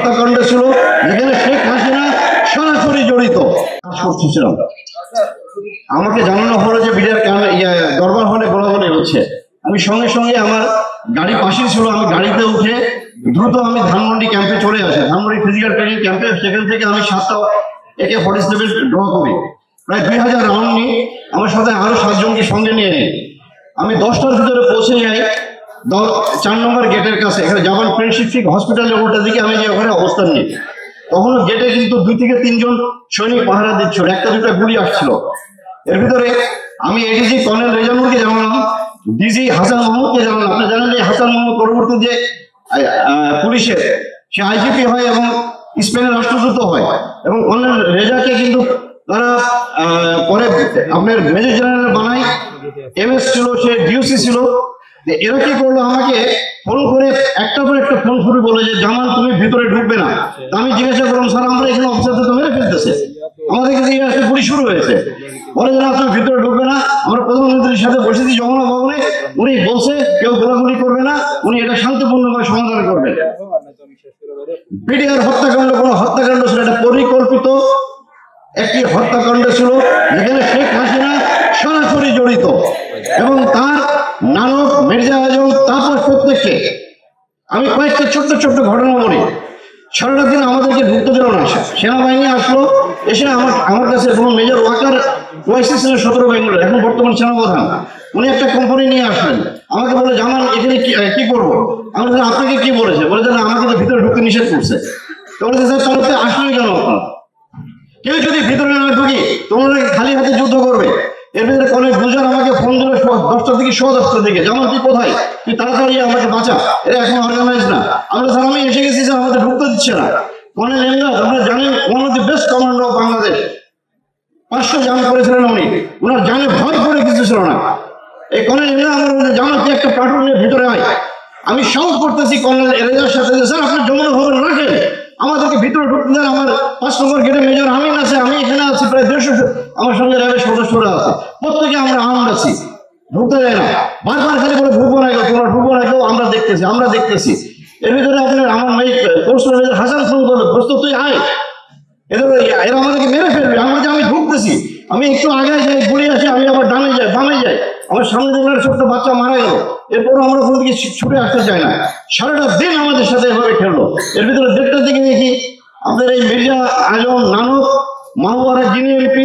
হত্যাকাণ্ড ছিল যেখানে শেখ হাসিনা সরাসরি জড়িত করতেছিলাম। আমাকে জানানো হলো যে বিডিআর দরবার হলে গোলাগুলি হচ্ছে। আমি সঙ্গে সঙ্গে আমার গাড়ি পাশেই ছিল, আমি গাড়িতে উঠে দ্রুত আমি ধানমন্ডি ক্যাম্পে চলে আসি, ধানমন্ডি ফিজিক্যাল ট্রেনিং ক্যাম্পে। সেখান থেকে আমি 7টা AK-47 ড্র করি, প্রায় 2000 রাউন্ড নিই। আমার সাথে আরো 7 জনকে সঙ্গে নিয়ে নিই। আমি 10টার ভিতরে পৌঁছে যাই 4 নম্বর গেটের কাছে, এখানে জাপান ফ্রেন্ডশিপ হসপিটালের ওটার দিকে আমি যে ওখানে অবস্থান নিই। তখন গেটে কিন্তু 2 থেকে 3 জন সৈনিক পাহারা দিচ্ছিল, 1টা-2টা গুলি আসছিল। এর ভিতরে আমি এডিজি কর্নেল রেজানুরকে জানালাম, ডিজি হাসান মাহমুদকে জানালাম। আপনি জানেন যে হাসান মাহমুদ পরবর্তী যে পুলিশের সে IGP হয় এবং স্পেনের রাষ্ট্রদূত হয়, এবং কর্নেল রেজাকে কিন্তু তারা পরে আপনার মেজর জেনারেল বানায়। MS ছিল, সে DOC ছিল। এরা কি করলো, আমাকে ফোন করে একটা পর একটা ফোন শুরু বলে যে জামান তুমি ভিতরে ঢুকবে না। আমি জিজ্ঞাসা করলাম, স্যার আমরা এখানে অফিসারদের তো মেরে ফেলতেছে, আমাদের কাছে এই আসলে গুলি শুরু হয়েছে। বলে যে আপনি ভিতরে ঢুকবে না, আমরা প্রধানমন্ত্রীর সাথে বসেছি যমুনা ভবনে, উনি বলছে কেউ গোলাগুলি করবে না, উনি এটা শান্তিপূর্ণভাবে সমাধান করবেন। বিডিআর হত্যাকাণ্ড কোনো হত্যাকাণ্ড ছিল, এটা পরিকল্পিত একটি হত্যাকাণ্ড ছিল যেখানে শেখ হাসিনা সরাসরি জড়িত, এবং তার নানক মির্জা আজম তাপস প্রত্যেককে। আমি কয়েকটা ছোট্ট ছোট্ট ঘটনা বলি। সারাটা দিন আমাদেরকে ঢুকতে দিল না, সেনাবাহিনী আসলো, এসে আমার কাছে কোনো মেজর ওয়াকার ওয়াইসি ছিলেন 17 বেঙ্গলের, এখন বর্তমান সেনাপ্রধান। উনি একটা কোম্পানি নিয়ে আসলেন, আমাকে বলে জামান এখানে কি করবো। আমি বললাম আপনাকে কি বলেছে, বলে যে আমাকে তো ভিতরে ঢুকতে নিষেধ করছে। তো বলেছে স্যার তাহলে আসলেই কেন আপনার, কেউ যদি ভিতরে না ঢুকি তোমরা খালি হাতে যুদ্ধ করবে। এর ভিতরে অনেক গুলজার আমাকে ফোন দিল 10টার দিকে, 10:10টার দিকে, জামান তুই কোথায়, তুই তাড়াতাড়ি আমাকে বাঁচা, এরা এখন অর্গানাইজ না। আমরা স্যার আমি এসে গেছি স্যার, আমাদের ঢুকতে দিচ্ছে না। কর্নেল এমদাদ আপনারা জানেন, one of the best commander of Bangladesh, 500 জান করেছিলেন উনি, ওনার জানে ভয় করে কিছু ছিল না। এই কর্নেল এমদাদ আমার বলছে জামান তুই একটা প্লাটুন নিয়ে ভিতরে আয়। আমি সাহস করতেছি কর্নেল রেজার সাথে, স্যার আপনি যমুনা ভবন রাখেন, আমাদেরকে ভিতরে ঢুকতে দেন। আমার 5 নম্বর গেটে মেজর আমিন আছে, আমি এখানে আছি, প্রায় 150 আমার সঙ্গে র্যাবের সদস্যরা আছে, প্রত্যেকে আমরা আর্মড আছি, ঢুকতে দেয় না। বারবার খালি বলে ঢুকবো না কেউ, তোমরা ঢুকবো না কেউ, আমরা দেখতেছি। এর ভিতরে আপনার আমার কোর্স মেজর হাসান ফোন করলো, প্রস্তুত তুই আয়, এরা আমাদেরকে মেরে ফেলবে। আমি ঢুকতেছি, আমি একটু আগে যাই, গুলি আসি, আমি আবার ডানে যাই, বামে যাই, আমার সামনে দেখলাম ছোট্ট বাচ্চা মারা গেল। এরপর আমরা কোনো দিকে ছুটে আসতে চাই না, সারাটা দিন আমাদের সাথে এভাবে খেললো। এর ভিতরে 1:30টার দিকে দেখি আমাদের এই মির্জা আজম, নানক, মাহবুবারা যিনি MP,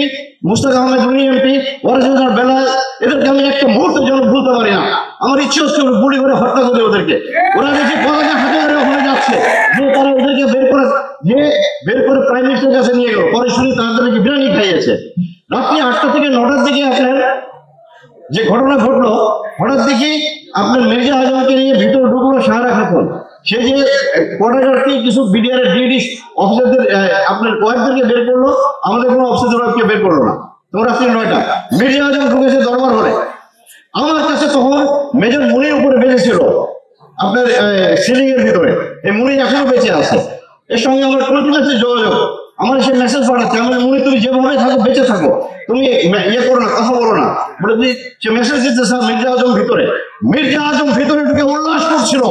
মুস্তাক আহমেদ উনি MP, ওয়ারেসুদ্দার বেলাল, এদেরকে আমি একটা মুহূর্তের জন্য ভুলতে পারি না। আমার ইচ্ছে হচ্ছে গুলি করে হত্যা করে ওদেরকে। ওরা দেখি পতাকা হাতে ধরে ওখানে যাচ্ছে, যে তারা ওদেরকে বের করে প্রাইম মিনিস্টারের কাছে নিয়ে গেল। পরে শুনি তাদেরকে বিরিয়ানি খাইয়েছে। রাত্রি 8টা থেকে 9টার দিকে আপনার যে ঘটনা ঘটলো, হঠাৎ দেখি আপনার মির্জা আজমকে নিয়ে ভিতরে ঢুকলো সাহারা খাতুন। সে যে কোয়ার্টারকে কিছু বিডিআর ডিডি অফিসারদের আপনার ওয়াইফদেরকে বের করলো, আমাদের কোনো অফিসার ওয়াইফকে বের করলো না। তোমার রাত্রি 9টা মির্জা আজম ঢুকেছে দরবার হলে। আমার কাছে তখন মেজর মুনির উপরে বেঁচেছিল আপনার সিলিং এর ভিতরে, এই মুনি এখনো বেঁচে আছে। এর সঙ্গে আমার কনফিডেন্সের যোগাযোগ, আমার সে মেসেজ পাঠাচ্ছে, আমার মুনি তুমি যেভাবে থাকো বেঁচে থাকো, তুমি করো না, কথা বলো না, বলে সে মেসেজ দিচ্ছে স্যার মির্জা আজম ভিতরে ঢুকে উল্লাস করছিল।